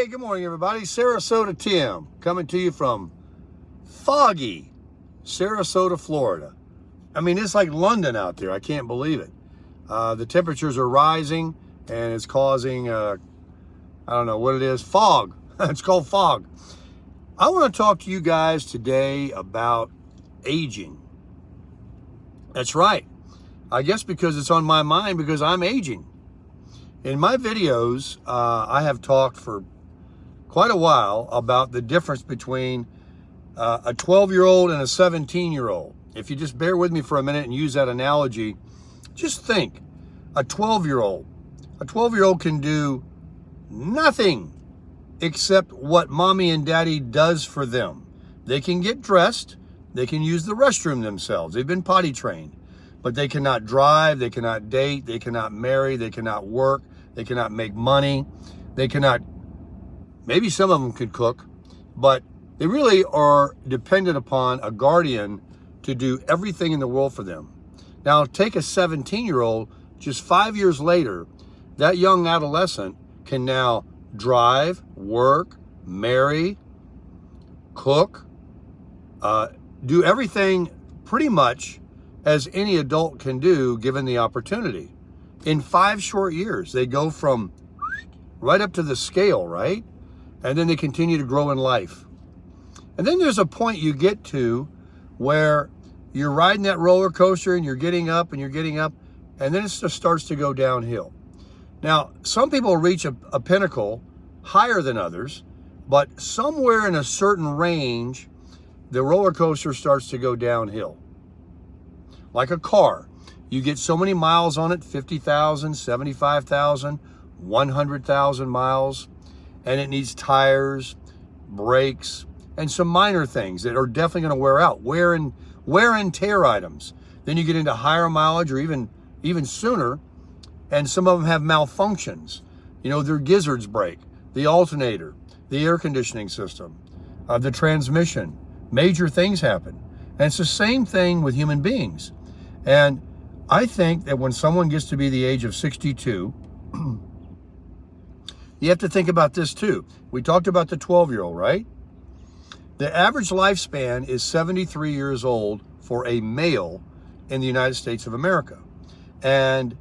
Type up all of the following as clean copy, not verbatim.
Hey, good morning, everybody. Sarasota Tim coming to you from foggy Sarasota, Florida. I mean, it's like London out there. I can't believe it. The temperatures are rising, and it's causing, I don't know what it is, fog. It's called fog. I want to talk to you guys today about aging. That's right. I guess because it's on my mind because I'm aging. In my videos, I have talked for quite a while about the difference between a 12-year-old and a 17-year-old. If you just bear with me for a minute and use that analogy, just think, a 12-year-old can do nothing except what mommy and daddy does for them. They can get dressed, they can use the restroom themselves, they've been potty trained, but they cannot drive, they cannot date, they cannot marry, they cannot work, they cannot make money, they cannot, maybe some of them could cook, but they really are dependent upon a guardian to do everything in the world for them. Now, take a 17-year-old, just 5 years later, that young adolescent can now drive, work, marry, cook, do everything pretty much as any adult can do given the opportunity. In 5 short years, they go from right up to the scale, right? And then they continue to grow in life. And then there's a point you get to where you're riding that roller coaster and you're getting up and you're getting up, and then it just starts to go downhill. Now, some people reach a pinnacle higher than others, but somewhere in a certain range, the roller coaster starts to go downhill. Like a car. You get so many miles on it, 50,000, 75,000, 100,000 miles, and it needs tires, brakes, and some minor things that are definitely going to wear out, wear and tear items. Then you get into higher mileage or even sooner, and some of them have malfunctions. You know, their gizzards break, the alternator, the air conditioning system, the transmission. Major things happen. And it's the same thing with human beings. And I think that when someone gets to be the age of 62, you have to think about this too. We talked about the 12-year-old, right? The average lifespan is 73 years old for a male in the United States of America. And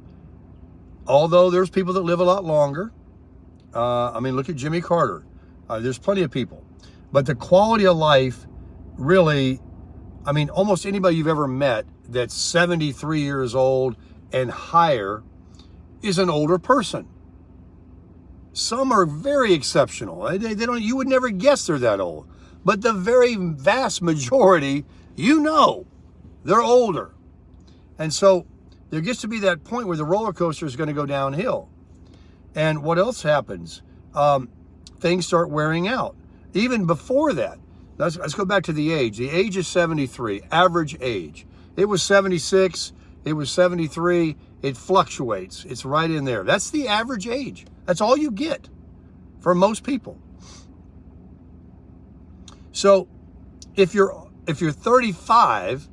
although there's people that live a lot longer, look at Jimmy Carter. There's plenty of people. But the quality of life really, almost anybody you've ever met that's 73 years old and higher is an older person. Some are very exceptional. You would never guess they're that old. But the very vast majority, they're older. And so there gets to be that point where the roller coaster is going to go downhill. And what else happens? Things start wearing out. Even before that, let's go back to the age. The age is 73, average age. It was 76, it was 73, it fluctuates. It's right in there. That's the average age. That's all you get for most people. So if you're 35,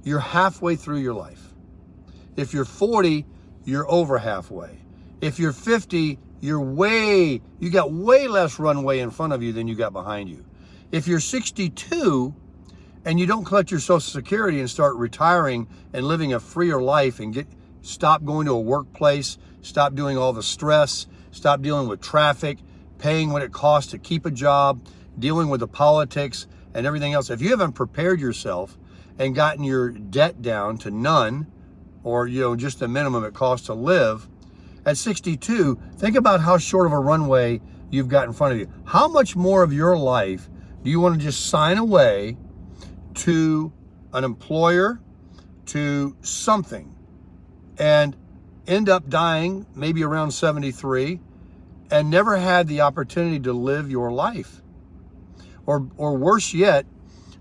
you're halfway through your life. If you're 40, you're over halfway. If you're 50, you got way less runway in front of you than you got behind you. If you're 62 and you don't collect your Social Security and start retiring and living a freer life and stop going to a workplace, stop doing all the stress, stop dealing with traffic, paying what it costs to keep a job, dealing with the politics and everything else. If you haven't prepared yourself and gotten your debt down to none, or just the minimum it costs to live, at 62, think about how short of a runway you've got in front of you. How much more of your life do you want to just sign away to an employer, to something, and end up dying maybe around 73 and never had the opportunity to live your life? Or worse yet,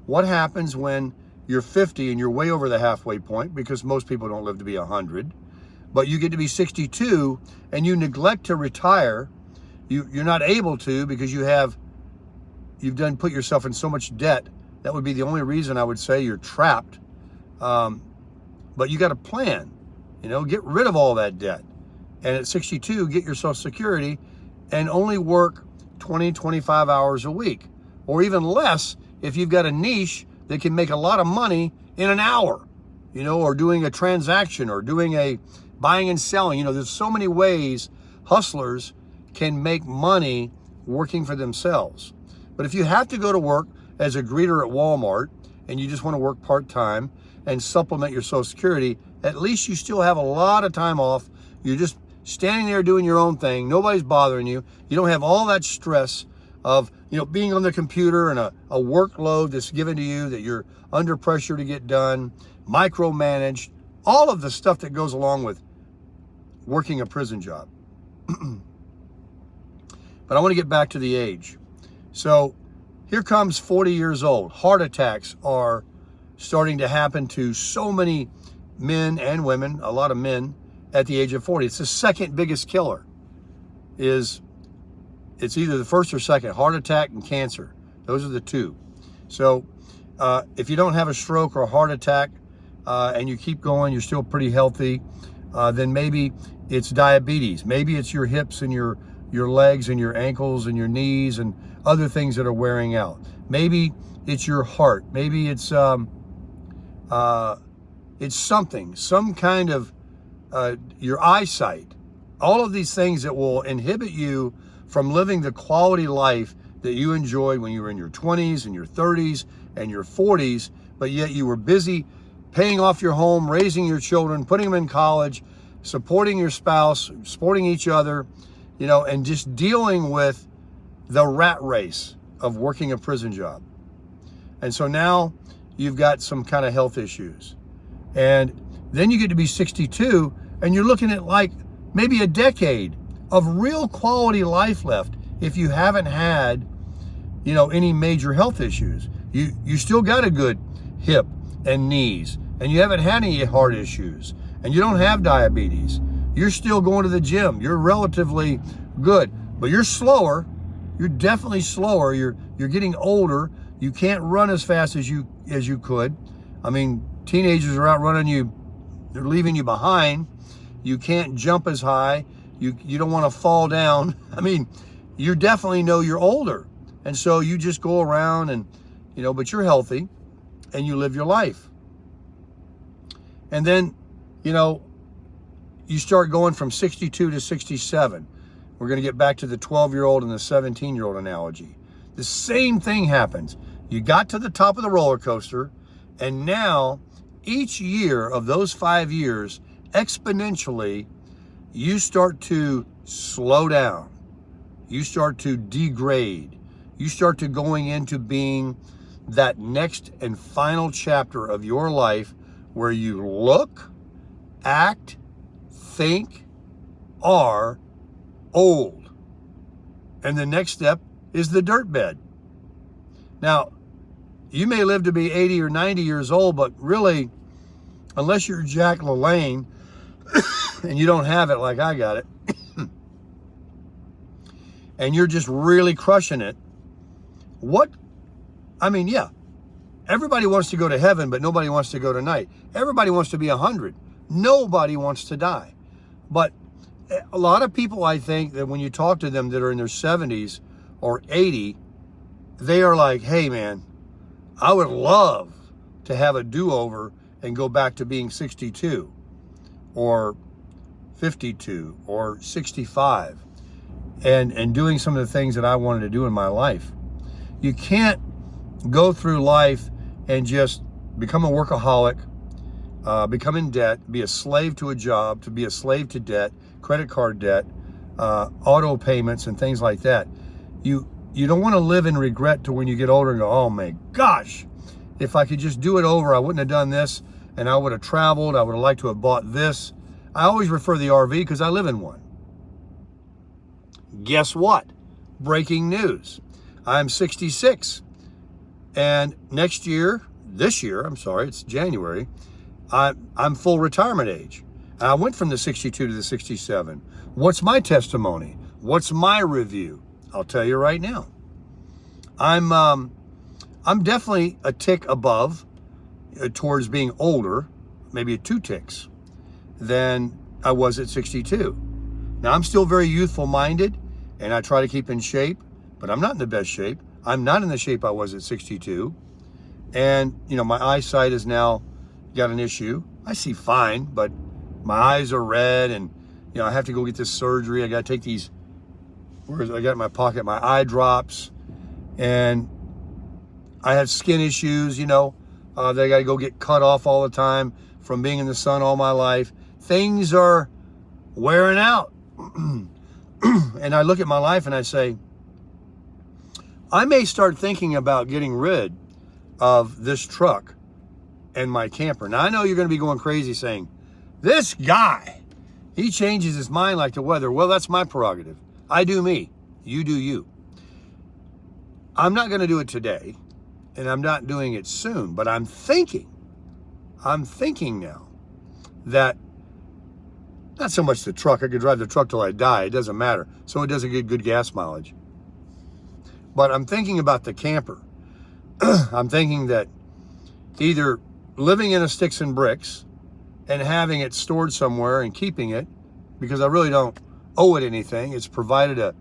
what happens when you're 50 and you're way over the halfway point, because most people don't live to be 100, but you get to be 62 and you neglect to retire. You're not able to because you've put yourself in so much debt. That would be the only reason I would say you're trapped. But you got a plan, get rid of all that debt. And at 62, get your Social Security and only work 20, 25 hours a week, or even less if you've got a niche that can make a lot of money in an hour, or doing a transaction or doing a buying and selling. There's so many ways hustlers can make money working for themselves. But if you have to go to work as a greeter at Walmart and you just want to work part-time and supplement your Social Security, at least you still have a lot of time off. You're just standing there doing your own thing. Nobody's bothering you. You don't have all that stress of, being on the computer and a workload that's given to you that you're under pressure to get done, micromanaged, all of the stuff that goes along with working a prison job. But I want to get back to the age. So here comes 40 years old. Heart attacks are starting to happen to so many men and women, a lot of men at the age of 40. It's the second biggest killer. It's either the first or second, heart attack and cancer. Those are the two. So if you don't have a stroke or a heart attack and you keep going, you're still pretty healthy, then maybe it's diabetes. Maybe it's your hips and your legs and your ankles and your knees and other things that are wearing out. Maybe it's your heart. Maybe it's something, some kind of your eyesight. All of these things that will inhibit you from living the quality life that you enjoyed when you were in your 20s and your 30s and your 40s, but yet you were busy paying off your home, raising your children, putting them in college, supporting your spouse, supporting each other, and just dealing with the rat race of working a prison job. And so now you've got some kind of health issues. And then you get to be 62 and you're looking at like maybe a decade of real quality life left if you haven't had, any major health issues. You still got a good hip and knees, and you haven't had any heart issues, and you don't have diabetes. You're still going to the gym. You're relatively good, but you're slower. You're definitely slower. You're getting older. You can't run as fast as you could. I mean, teenagers are outrunning you. They're leaving you behind. You can't jump as high. You don't want to fall down. I mean, you definitely know you're older. And so you just go around and, but you're healthy and you live your life. And then, you start going from 62 to 67. We're going to get back to the 12-year-old and the 17-year-old analogy. The same thing happens. You got to the top of the roller coaster, and now each year of those 5 years, exponentially, you start to slow down. You start to degrade. You start to going into being that next and final chapter of your life where you look, act, think, are old. And the next step is the dirt bed. Now, you may live to be 80 or 90 years old, but really, unless you're Jack LaLanne and you don't have it like I got it, and you're just really crushing it, everybody wants to go to heaven, but nobody wants to go to night. Everybody wants to be 100. Nobody wants to die. But a lot of people, I think, that when you talk to them that are in their 70s or 80, they are like, hey man, I would love to have a do-over and go back to being 62 or 52 or 65 and doing some of the things that I wanted to do in my life. You can't go through life and just become a workaholic, become in debt, be a slave to a job, to be a slave to debt, credit card debt, auto payments and things like that. You don't want to live in regret to when you get older and go, oh my gosh, if I could just do it over, I wouldn't have done this, and I would have traveled, I would have liked to have bought this. I always refer to the RV because I live in one. Guess what? Breaking news. I'm 66. And this year, it's January, I'm full retirement age. And I went from the 62 to the 67. What's my testimony? What's my review? I'll tell you right now. I'm definitely a tick above towards being older, maybe 2 ticks, than I was at 62. Now, I'm still very youthful minded, and I try to keep in shape, but I'm not in the best shape. I'm not in the shape I was at 62. And, you know, my eyesight has now got an issue. I see fine, but my eyes are red, and, you know, I have to go get this surgery. I got to take these, I got in my pocket, my eye drops, and I have skin issues, you know, that I got to go get cut off all the time from being in the sun all my life. Things are wearing out. And I look at my life and I say, I may start thinking about getting rid of this truck and my camper. Now, I know you're going to be going crazy saying, this guy, he changes his mind like the weather. Well, that's my prerogative. I do me. You do you. I'm not going to do it today, and I'm not doing it soon, but I'm thinking now that not so much the truck. I could drive the truck till I die. It doesn't matter. So it doesn't get good gas mileage. But I'm thinking about the camper. I'm thinking that either living in a sticks and bricks and having it stored somewhere and keeping it, because I really don't owe it anything. It's provided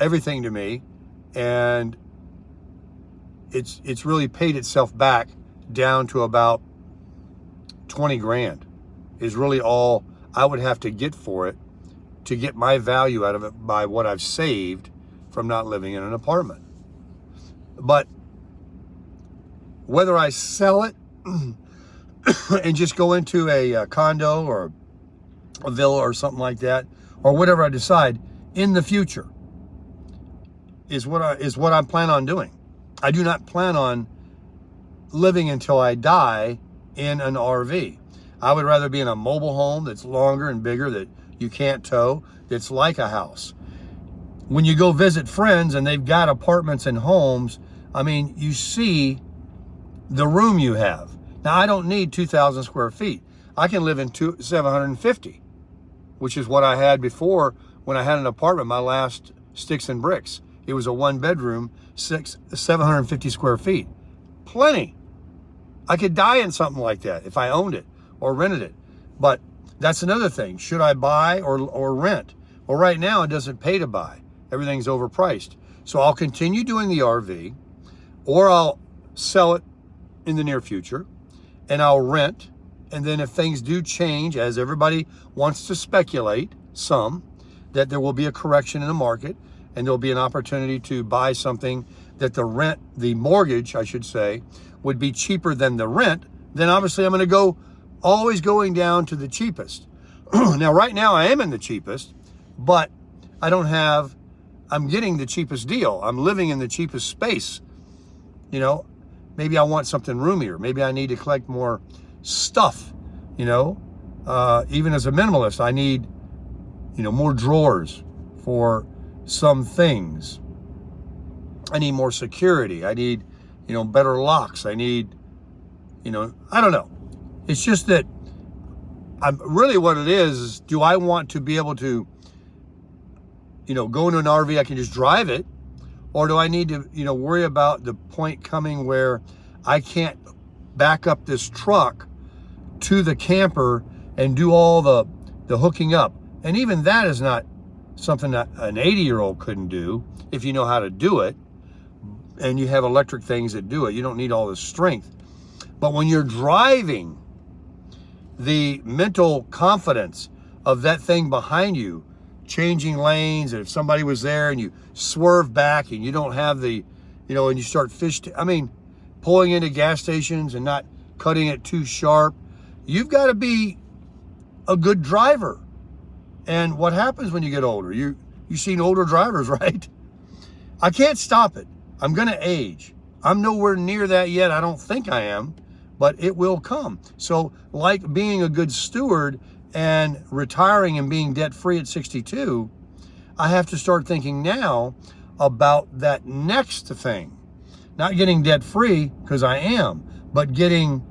everything to me, and it's really paid itself back down to about 20 grand is really all I would have to get for it to get my value out of it by what I've saved from not living in an apartment. But whether I sell it and just go into a condo or a villa or something like that, or whatever I decide in the future, is what I'm planning on doing. I do not plan on living until I die in an RV. I would rather be in a mobile home that's longer and bigger, that you can't tow, that's like a house. When you go visit friends and they've got apartments and homes, I mean, you see the room you have. Now, I don't need 2,000 square feet. I can live in 750, which is what I had before when I had an apartment, my last sticks and bricks. It was a 1-bedroom, 750 square feet. Plenty. I could die in something like that if I owned it or rented it. But that's another thing. Should I buy or rent? Well, right now it doesn't pay to buy. Everything's overpriced. So I'll continue doing the RV, or I'll sell it in the near future, and I'll rent. And then if things do change, as everybody wants to speculate, that there will be a correction in the market, and there'll be an opportunity to buy something that the mortgage, I should say, would be cheaper than the rent, then obviously I'm going to always going down to the cheapest. Now, right now I am in the cheapest, but I'm getting the cheapest deal. I'm living in the cheapest space. You know, maybe I want something roomier. Maybe I need to collect more stuff, you know. Even as a minimalist, I need, you know, more drawers for some things. I need more security. I need, you know, better locks. I need, you know, I don't know. It's just that really what it is, do I want to be able to, you know, go into an RV, I can just drive it, or do I need to, you know, worry about the point coming where I can't back up this truck to the camper and do all the hooking up? And even that is not something that an 80-year-old couldn't do if you know how to do it, and you have electric things that do it. You don't need all this strength. But when you're driving, the mental confidence of that thing behind you, changing lanes, and if somebody was there and you swerve back and you don't have the, you know, and you start pulling into gas stations and not cutting it too sharp, you've got to be a good driver. And what happens when you get older? You've seen older drivers, right? I can't stop it. I'm going to age. I'm nowhere near that yet. I don't think I am, but it will come. So like being a good steward and retiring and being debt-free at 62, I have to start thinking now about that next thing. Not getting debt-free, because I am, but getting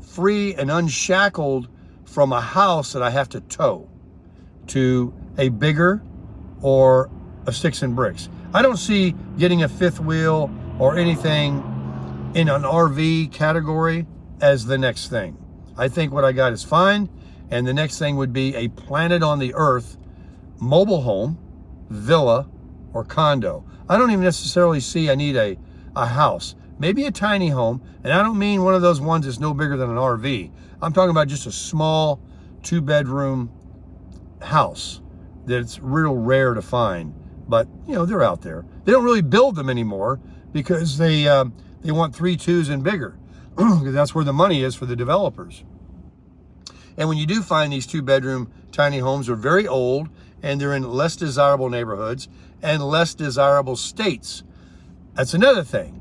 free and unshackled from a house that I have to tow to a bigger or a sticks and bricks. I don't see getting a fifth wheel or anything in an RV category as the next thing. I think what I got is fine, and the next thing would be a planet on the earth mobile home, villa, or condo. I don't even necessarily see I need a house. Maybe a tiny home, and I don't mean one of those ones that's no bigger than an RV. I'm talking about just a small 2-bedroom house that's real rare to find, but you know, they're out there. They don't really build them anymore because they want 3 2s and bigger. That's where the money is for the developers. And when you do find these 2-bedroom tiny homes, they're very old and they're in less desirable neighborhoods and less desirable states. That's another thing.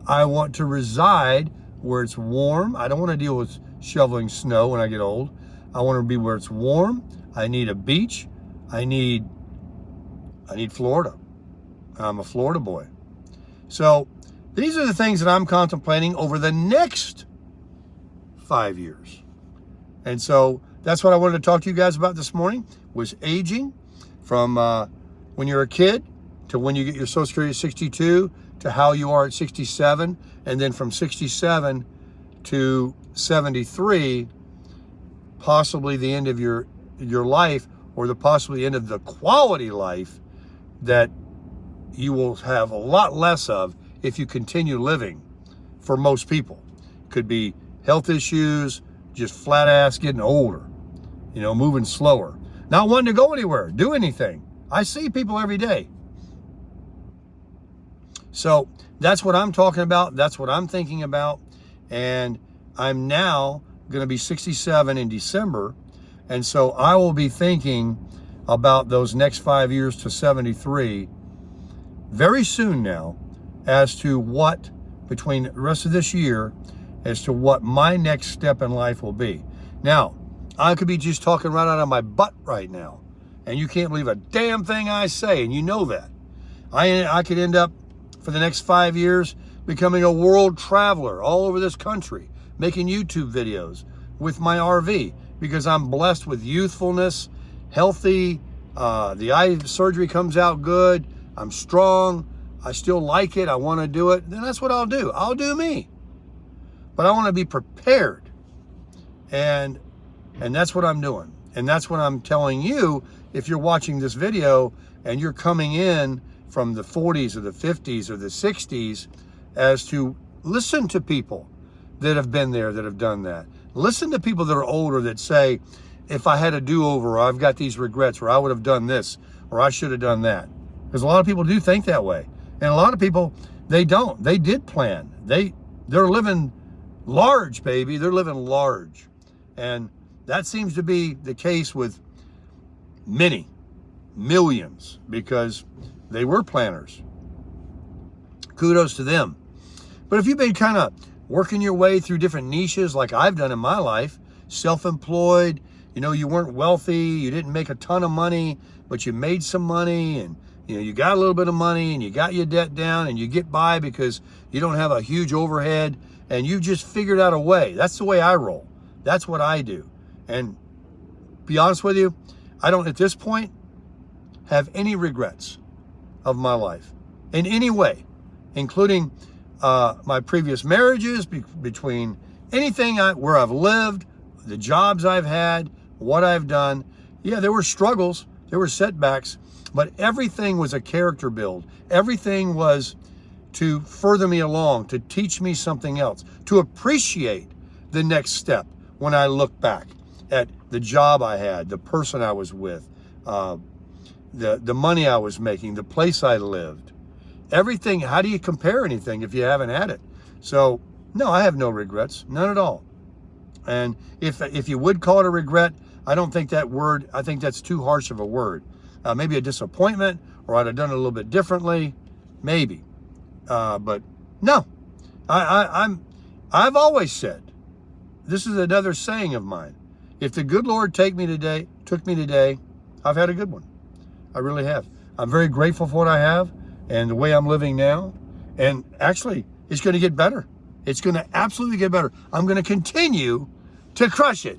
I want to reside where it's warm. I don't want to deal with shoveling snow when I get old. I want to be where it's warm. I need a beach. I need Florida. I'm a Florida boy. So these are the things that I'm contemplating over the next 5 years. And so that's what I wanted to talk to you guys about this morning, was aging from when you're a kid to when you get your Social Security at 62 to how you are at 67, and then from 67 to 73, possibly the end of your life, or possibly the end of the quality life that you will have a lot less of if you continue living. For most people, could be health issues, just flat ass getting older, you know, moving slower, not wanting to go anywhere, do anything. I see people every day. So that's what I'm talking about. That's what I'm thinking about. And I'm now going to be 67 in December. And so I will be thinking about those next 5 years to 73 very soon now, as to what, between the rest of this year, as to what my next step in life will be. Now, I could be just talking right out of my butt right now, and you can't believe a damn thing I say, and you know that. I could end up, for the next 5 years, becoming a world traveler all over this country, making YouTube videos with my RV, because I'm blessed with youthfulness, healthy, the eye surgery comes out good, I'm strong, I still like it, I want to do it, then that's what I'll do. I'll do me. But I want to be prepared. And that's what I'm doing. And that's what I'm telling you, if you're watching this video and you're coming in from the 40s or the 50s or the 60s, as to listen to people that have been there, that have done that. Listen to people that are older that say, if I had a do-over, or I've got these regrets, or I would have done this, or I should have done that. Because a lot of people do think that way. And a lot of people, they don't. They did plan. They're living large, baby. They're living large. And that seems to be the case with many, millions, because they were planners. Kudos to them. But if you've been kind of working your way through different niches like I've done in my life, self-employed, you know, you weren't wealthy, you didn't make a ton of money, but you made some money, and you know, you got a little bit of money, and you got your debt down, and you get by because you don't have a huge overhead, and you just figured out a way. That's the way I roll. That's what I do. And be honest with you, I don't at this point have any regrets of my life in any way, including my previous marriages, between anything where I've lived, the jobs I've had, what I've done. Yeah, there were struggles, there were setbacks, but everything was a character build. Everything was to further me along, to teach me something else, to appreciate the next step when I look back at the job I had, the person I was with, the money I was making, the place I lived. Everything. How do you compare anything if you haven't had it? So, no, I have no regrets, none at all. And if you would call it a regret, I don't think that word, I think that's too harsh of a word. Maybe a disappointment, or I'd have done it a little bit differently, maybe. But no, I've always said, this is another saying of mine. If the good Lord took me today, I've had a good one. I really have. I'm very grateful for what I have and the way I'm living now. And actually, it's going to get better. It's going to absolutely get better. I'm going to continue to crush it.